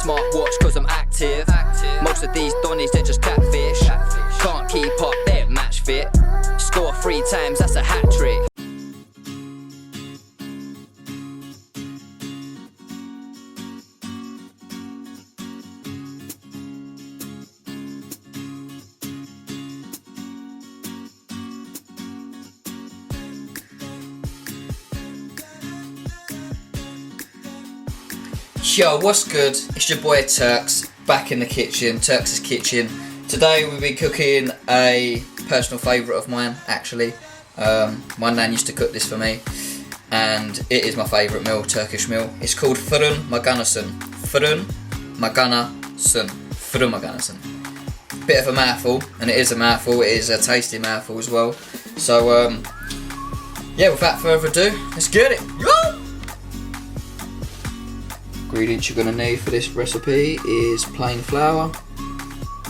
smartwatch cause I'm active. Most of these donnies, they're just catfish. Can't keep up, they're match fit. Score 3 times, that's a hat trick. Yo, what's good? It's your boy Turks, back in the kitchen, Turks' kitchen. Today we'll be cooking a personal favourite of mine, actually. My nan used to cook this for me, and it is my favourite meal, Turkish meal. It's called Firin Makarinasi. Firin Makarinasi. Firin Makarinasi. Bit of a mouthful, and it is a mouthful, it is a tasty mouthful as well. So, yeah, without further ado, let's get it! Yo! Ingredients you're going to need for this recipe is plain flour,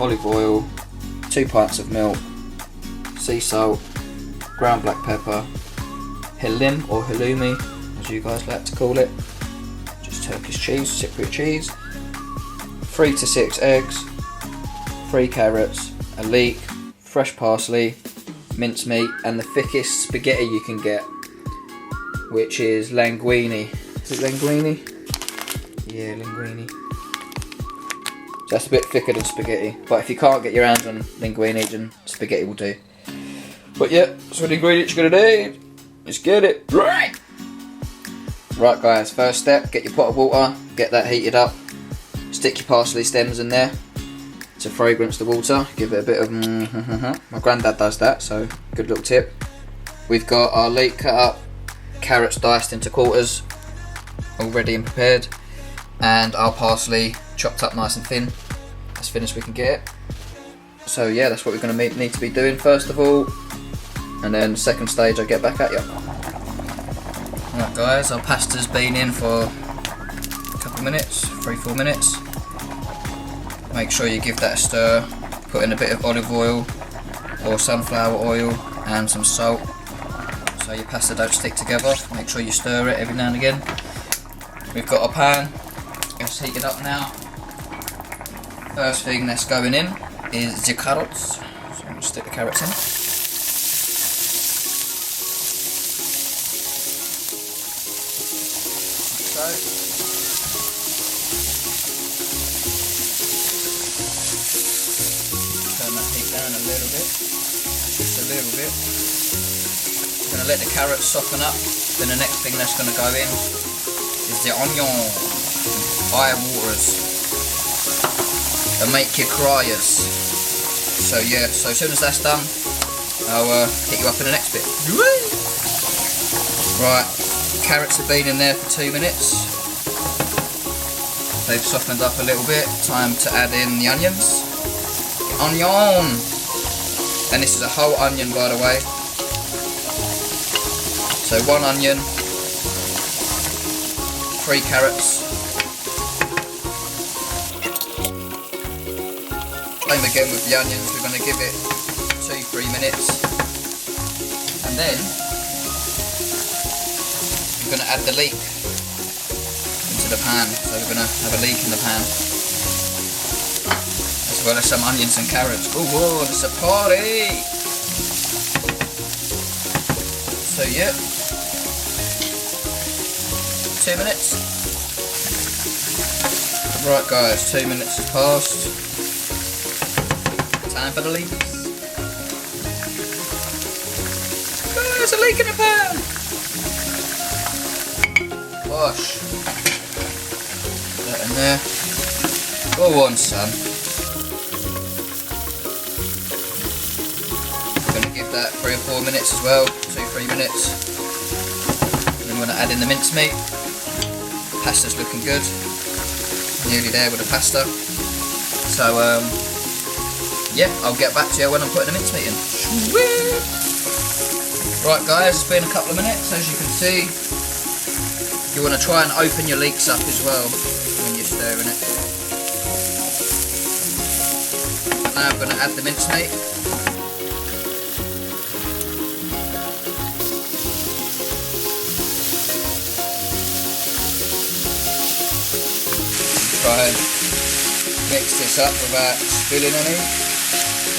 olive oil, 2 pints of milk, sea salt, ground black pepper, hilim or halloumi as you guys like to call it, just Turkish cheese, Cypriot cheese, 3 to 6 eggs, 3 carrots, a leek, fresh parsley, mincemeat, and the thickest spaghetti you can get, which is linguine. Is it linguine? Yeah, linguine. So that's a bit thicker than spaghetti, but if you can't get your hands on linguine, then spaghetti will do. But yeah, so the ingredients you're gonna need. Let's get it. Right guys, first step, get your pot of water, get that heated up, stick your parsley stems in there to fragrance the water, give it a bit of my granddad does that, so good little tip. We've got our leek cut up, carrots diced into quarters, all ready and prepared, and our parsley chopped up nice and thin, as thin as we can get it. So yeah, that's what we're going to need to be doing first of all, and then second stage I'll get back at you. Alright guys, our pasta's been in for a couple minutes, 3-4 minutes. Make sure you give that a stir, put in a bit of olive oil or sunflower oil and some salt so your pasta don't stick together. Make sure you stir it every now and again. We've got a pan. It's heated up now. First thing that's going in is the carrots. So I'm going to stick the carrots in. Like so. Turn that heat down a little bit. Just a little bit. I'm going to let the carrots soften up. Then the next thing that's going to go in is the onion. Fire waters that make you cryers. So yeah, so as soon as that's done, I'll hit you up in the next bit. Right, carrots have been in there for 2 minutes. They've softened up a little bit. Time to add in the onions. The onion, and this is a whole onion, by the way. So 1 onion, 3 carrots. Same again with the onions, we're going to give it 2-3 minutes, and then we're going to add the leek into the pan. So we're going to have a leek in the pan, as well as some onions and carrots. Oh, whoa, it's a party! So yeah, 2 minutes. Right guys, 2 minutes has passed. Time for the leeks. Oh, there's a leek in the pan! Gosh. Put that in there. Go on, son. I'm going to give that 3 or 4 minutes as well. 2-3 minutes. And then we're going to add in the mincemeat. Pasta's looking good. Nearly there with the pasta. So, yeah, I'll get back to you when I'm putting the mincemeat in. Right guys, it's been a couple of minutes. As you can see, you want to try and open your leeks up as well when you're stirring it. Now I'm going to add the mincemeat. try and mix this up without spilling any,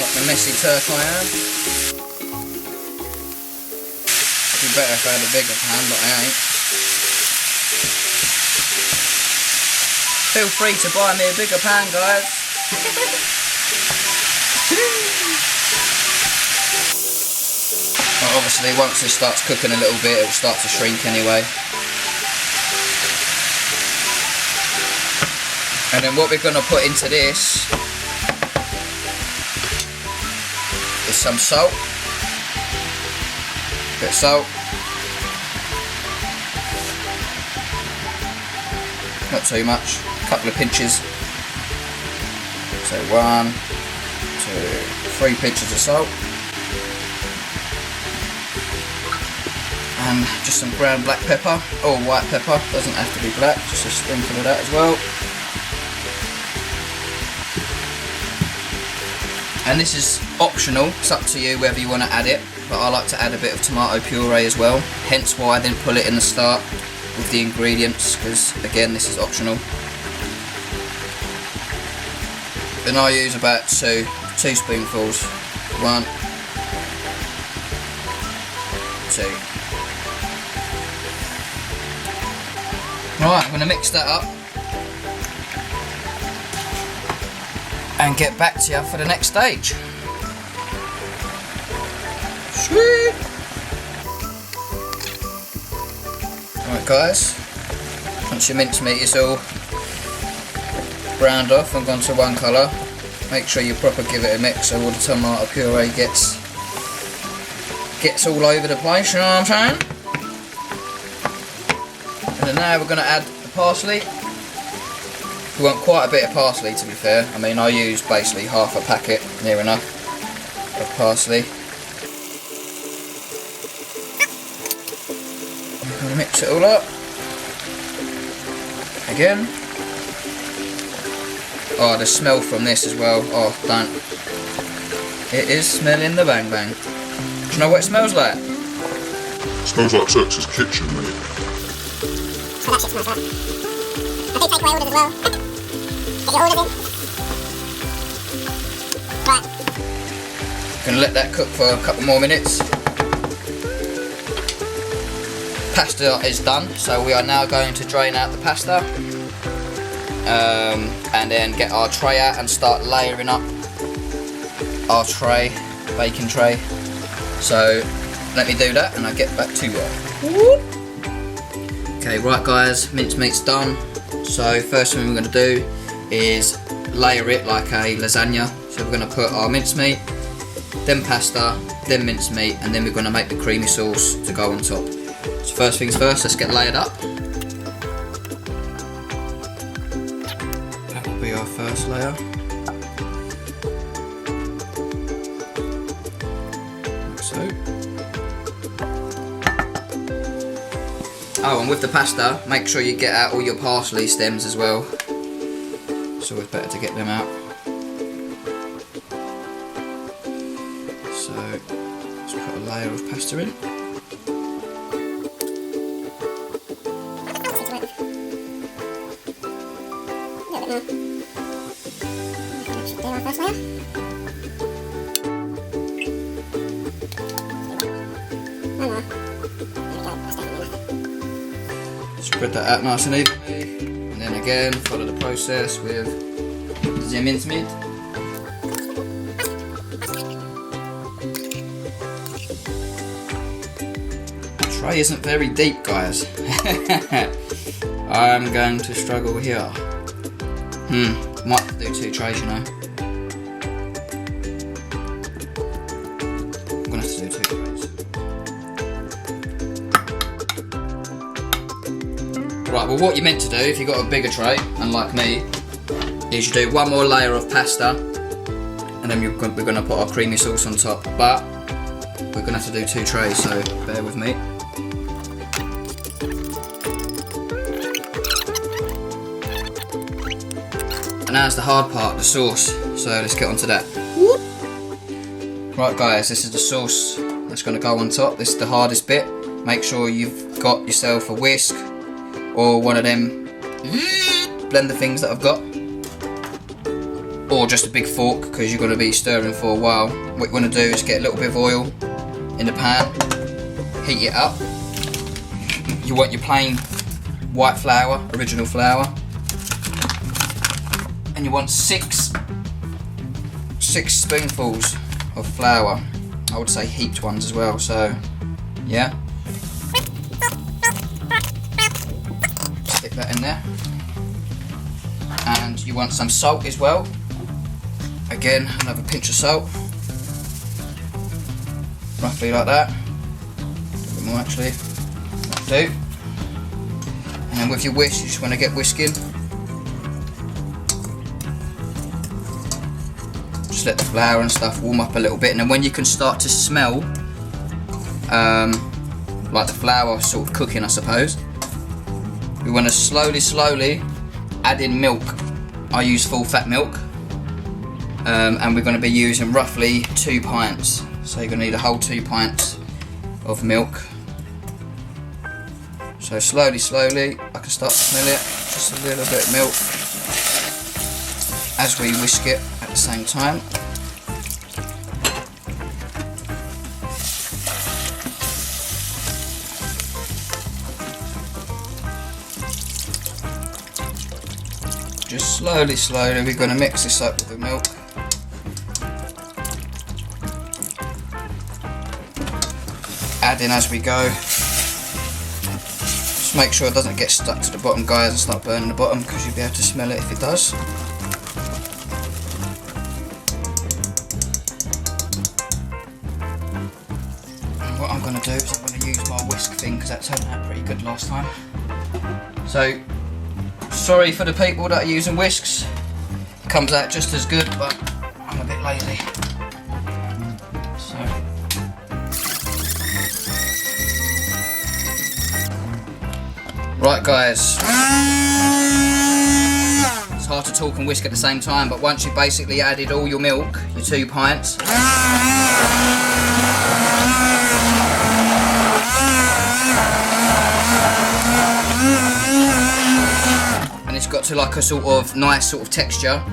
like the messy Turk I am. It'd be better if I had a bigger pan, but I ain't. Feel free to buy me a bigger pan, guys. Well, obviously once this starts cooking a little bit, it will start to shrink anyway. And then what we're going to put into this is some salt. Bit of salt. Not too much. A couple of pinches. So 1, 2, 3 pinches of salt. And just some ground black pepper, or white pepper, doesn't have to be black, just a sprinkle of that as well. And this is optional, it's up to you whether you want to add it, but I like to add a bit of tomato puree as well, hence why I didn't put it in the start with the ingredients, because again this is optional. And I use about 2 spoonfuls. 1, 2. Right, I'm going to mix that up and get back to you for the next stage. Sweet! Alright guys, once your mincemeat is all browned off and gone to one colour, make sure you proper give it a mix so all the tomato puree gets all over the place, you know what I'm saying? And then now we're going to add the parsley. We want quite a bit of parsley, to be fair. I mean, I use basically half a packet, near enough, of parsley. I'm going to mix it all up. Again. Oh, the smell from this as well. Oh, don't. It is smelling the bang bang. Do you know what it smells like? It smells like Turks' kitchen, mate. Oh, that shit smells right. I do take away orders as well. Get your orders in. Right. Gonna let that cook for a couple more minutes. Pasta is done, so we are now going to drain out the pasta. And then get our tray out and start layering up our tray, baking tray. So let me do that and I'll get back to you. Okay, right guys, mincemeat's done. So first thing we're going to do is layer it like a lasagna. So we're going to put our mincemeat, then pasta, then mincemeat, and then we're going to make the creamy sauce to go on top. So first things first, let's get layered up. That will be our first layer. Like so. Oh, and with the pasta, make sure you get out all your parsley stems as well. It's always better to get them out. So, let's put a layer of pasta in. Spread that out nice and evenly, and then again follow the process with the mincemeat. The tray isn't very deep, guys. I'm going to struggle here. Might have to do 2 trays, you know. I'm gonna have to do 2 trays. Right, well what you're meant to do if you've got a bigger tray, unlike me, is you do 1 more layer of pasta and then we're going to put our creamy sauce on top, but we're going to have to do 2 trays, so bear with me. And now's the hard part, the sauce, so let's get onto that. Right guys, this is the sauce that's going to go on top. This is the hardest bit. Make sure you've got yourself a whisk or one of them blender things that I've got, or just a big fork because you're going to be stirring for a while. What you want to do is get a little bit of oil in the pan, heat it up. You want your plain white flour, original flour, and you want six spoonfuls of flour. I would say heaped ones as well, so yeah. Stick that in there. And you want some salt as well. Again, another pinch of salt. Roughly like that. A bit more actually. That'll do. And then with your whisk, you just want to get whisking. Just let the flour and stuff warm up a little bit, and then when you can start to smell like the flour sort of cooking, I suppose, we want to slowly add in milk. I use full fat milk, and we're going to be using roughly 2 pints, so you're going to need a whole 2 pints of milk. So slowly I can start to smell it, just a little bit of milk as we whisk it at the same time. Just slowly we're going to mix this up with the milk. Add in as we go. Just make sure it doesn't get stuck to the bottom, guys, and start burning the bottom, because you'll be able to smell it if it does. What I'm going to do is I'm going to use my whisk thing, because that turned out pretty good last time. So, sorry for the people that are using whisks. It comes out just as good, but I'm a bit lazy. So, right guys, it's hard to talk and whisk at the same time, but once you've basically added all your milk, your 2 pints, and it's got to like a sort of nice sort of texture,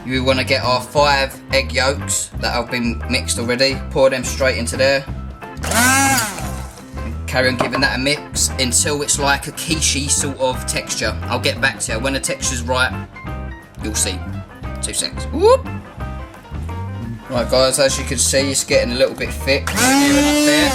you want to get our 5 egg yolks that have been mixed already, pour them straight into there, and carry on giving that a mix until it's like a quiche sort of texture. I'll get back to you when the texture's right, you'll see. 2 seconds. Whoop. Right guys, as you can see, it's getting a little bit thick here and up there.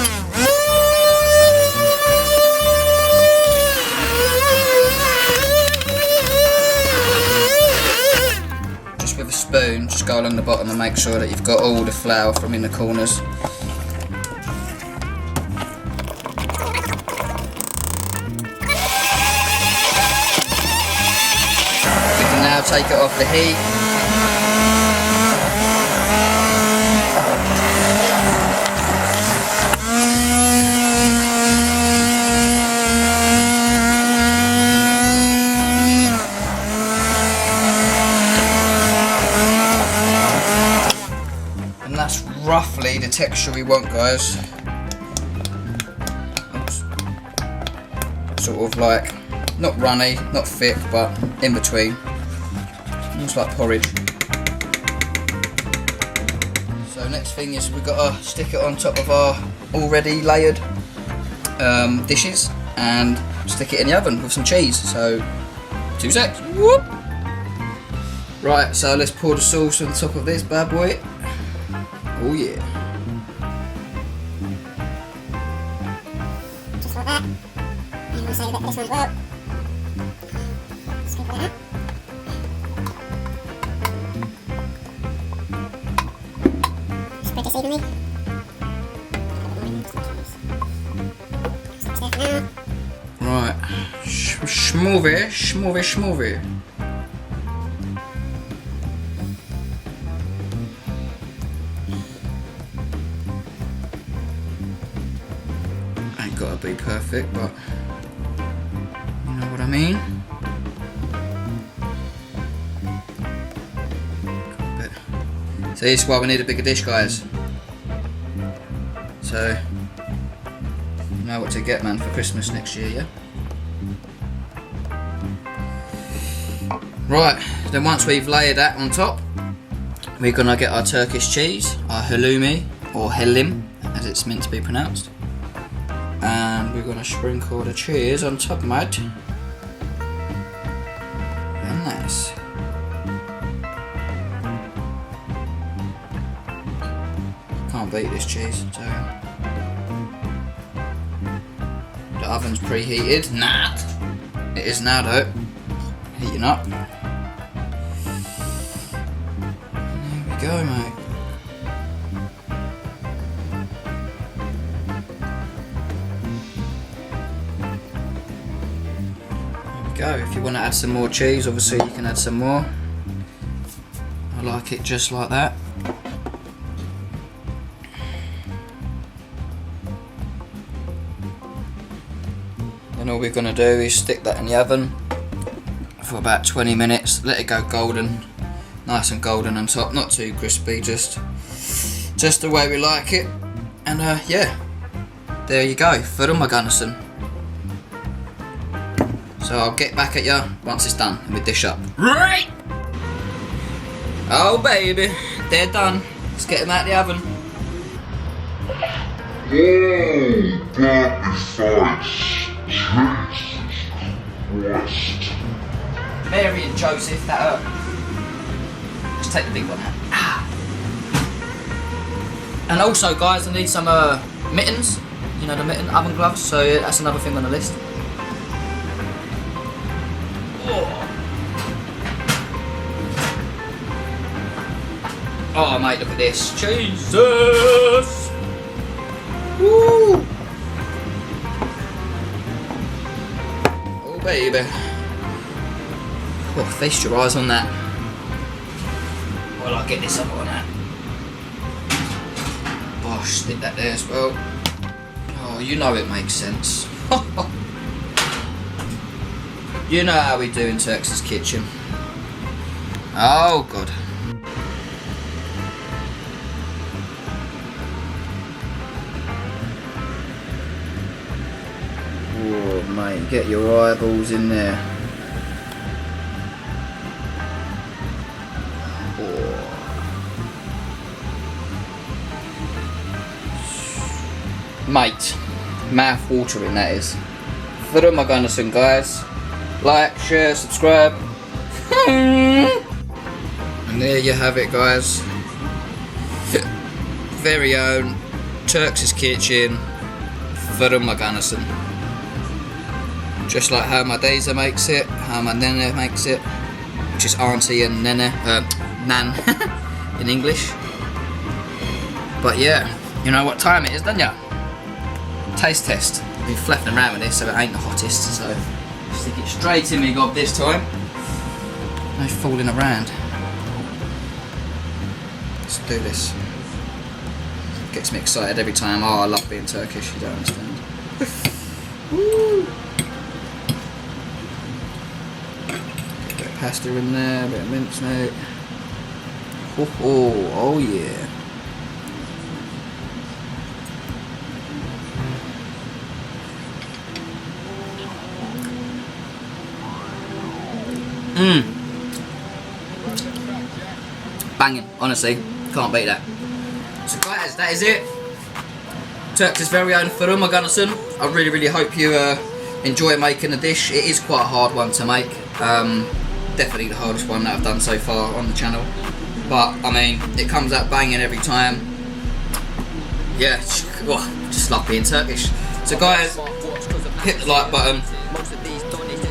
With a spoon, just go along the bottom and make sure that you've got all the flour from in the corners. We can now take it off the heat. That's roughly the texture we want, guys. Oops. Sort of like, not runny, not thick, but in between. Almost like porridge. So next thing is we've got to stick it on top of our already layered dishes and stick it in the oven with some cheese. So 2 secs. Whoop. Right, so let's pour the sauce on top of this bad boy. Oh yeah. Just like that. And we'll save a bit for this one as well. Scoop it out. Spread this evenly. Right. Schmovie. Gotta be perfect, but you know what I mean. So this is why we need a bigger dish, guys. So you know what to get, man, for Christmas next year, yeah? Right, then once we've layered that on top, we're gonna get our Turkish cheese, our halloumi, or helim, as it's meant to be pronounced. And we're gonna sprinkle the cheese on top, mate. Very nice. Can't beat this cheese, I tell you. The oven's preheated. Nah, it is now though. Heating up. There we go, mate. There we go. If you want to add some more cheese, obviously you can add some more. I like it just like that. And all we're going to do is stick that in the oven for about 20 minutes, let it go golden, nice and golden on top, not too crispy, just the way we like it. And yeah, there you go, Makarinasi. So I'll get back at you once it's done and we dish up. Right! Oh baby, they're done. Let's get them out of the oven. Mary and Joseph, that hurt. Let's take the big one out. Ah. And also, guys, I need some mittens. You know, the mitten oven gloves. So yeah, that's another thing on the list. Oh, mate, look at this. Jesus! Woo! Oh, baby. Oh, feast your eyes on that. Well, I'll get this other one out. Bosh, stick that there as well. Oh, you know it makes sense. You know how we do in Turks' kitchen. Oh, God. Oh, mate, get your eyeballs in there. Mate, mouth watering that is. Makarinasi, guys. Like, share, subscribe. And there you have it, guys. Very own Turks' kitchen. Makarinasi. Just like how my Daisa makes it, how my Nene makes it, which is auntie and Nene, Nan in English. But yeah, you know what time it is, don't ya? Taste test. I've been flapping around with this, so it ain't the hottest, so stick it straight in me gob this time. No fooling around. Let's do this. Gets me excited every time. Oh, I love being Turkish, you don't understand. Woo! Get a bit of pasta in there, a bit of mincemeat. Oh yeah. Banging, honestly, can't beat that. So guys, that is it. Turks' very own Firin Makarinasi. I really hope you enjoy making the dish. It is quite a hard one to make. Definitely the hardest one that I've done so far on the channel. But I mean, it comes out banging every time. Yeah, just love being Turkish. So guys, hit the like button.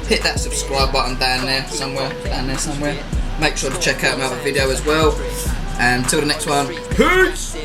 Hit that subscribe button down there somewhere. Make sure to check out my other video as well. And until the next one, peace!